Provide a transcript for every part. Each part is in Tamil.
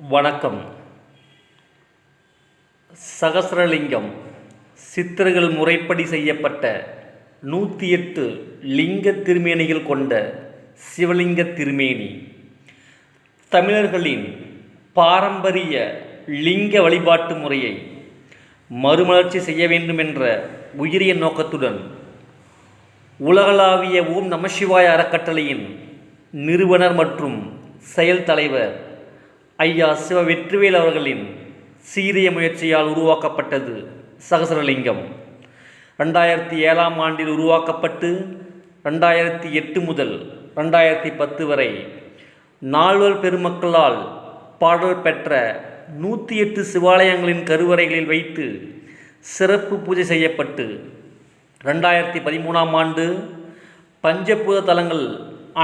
வணக்கம். சகஸ்ரலிங்கம் சித்தர்கள் முறைப்படி செய்யப்பட்ட 108 லிங்க திருமேனிகள் கொண்ட சிவலிங்க திருமேனி. தமிழர்களின் பாரம்பரிய லிங்க வழிபாட்டு முறையை மறுமலர்ச்சி செய்ய வேண்டும் என்ற உயரிய நோக்கத்துடன் உலகளாவிய ஓம் நமசிவாய அறக்கட்டளையின் நிறுவனர் மற்றும் செயல் தலைவர் ஐயா சிவ வெற்றிவேல் அவர்களின் சீரிய முயற்சியால் உருவாக்கப்பட்டது சகஸ்ரலிங்கம். 2007ஆம் ஆண்டில் உருவாக்கப்பட்டு 2008 முதல் 2010 வரை நால்வர் பெருமக்களால் பாடல் பெற்ற 108 சிவாலயங்களின் கருவறைகளில் வைத்து சிறப்பு பூஜை செய்யப்பட்டு 2013ஆம் ஆண்டு பஞ்சபூத தலங்கள்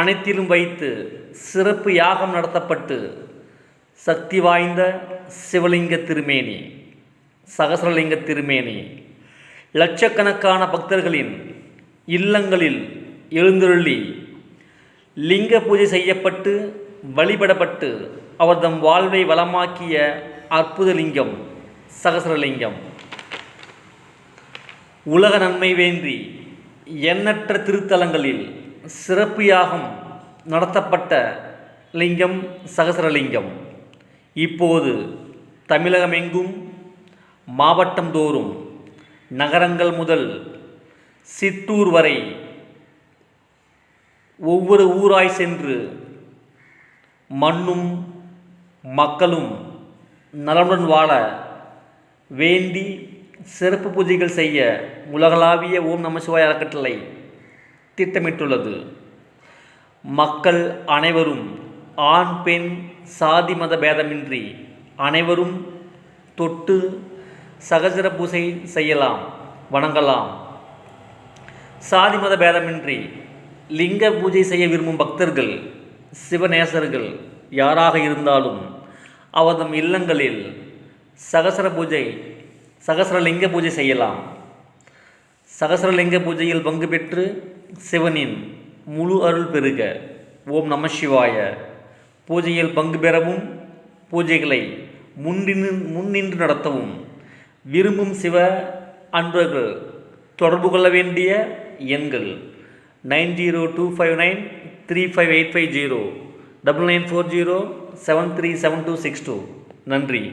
அனைத்திலும் வைத்து சிறப்பு யாகம் நடத்தப்பட்டு சக்தி வாய்ந்த சிவலிங்க திருமேனி சகஸ்ரலிங்க திருமேனி லட்சக்கணக்கான பக்தர்களின் இல்லங்களில் எழுந்தருளி லிங்க பூஜை செய்யப்பட்டு வழிபடப்பட்டு அவர்தம் வாழ்வை வளமாக்கிய அற்புத லிங்கம் சகஸ்ரலிங்கம். உலக நன்மை வேண்டி எண்ணற்ற திருத்தலங்களில் சிறப்பு யாகம் நடத்தப்பட்ட லிங்கம் சகஸ்ரலிங்கம். இப்போது தமிழகமெங்கும் மாவட்டம் தோறும் நகரங்கள் முதல் சிற்றூர் வரை ஒவ்வொரு ஊராய் சென்று மண்ணும் மக்களும் நலமுடன் வாழ வேண்டி சிறப்பு பூஜைகள் செய்ய உலகளாவிய ஓம் நமசிவாய அறக்கட்டளை திட்டமிட்டுள்ளது. மக்கள் அனைவரும் ஆண் பெண் சாதி மத பேதமின்றி அனைவரும் தொட்டு சகஸ்ர பூஜை செய்யலாம், வணங்கலாம். சாதி மத பேதமின்றி லிங்க பூஜை செய்ய விரும்பும் பக்தர்கள் சிவநேசர்கள் யாராக இருந்தாலும் அவர்தம் இல்லங்களில் சகஸ்ரலிங்க பூஜை செய்யலாம். சகஸ்ரலிங்க பூஜையில் பங்கு பெற்று சிவனின் முழு அருள் பெறுக. ஓம் நமசிவாய. பூஜையில் பங்கு பெறவும் பூஜைகளை முன்னின்று நடத்தவும் விரும்பும் சிவ அன்பர்கள் தொடர்பு கொள்ள வேண்டிய எண்கள் 9025935850 9940737262. நன்றி.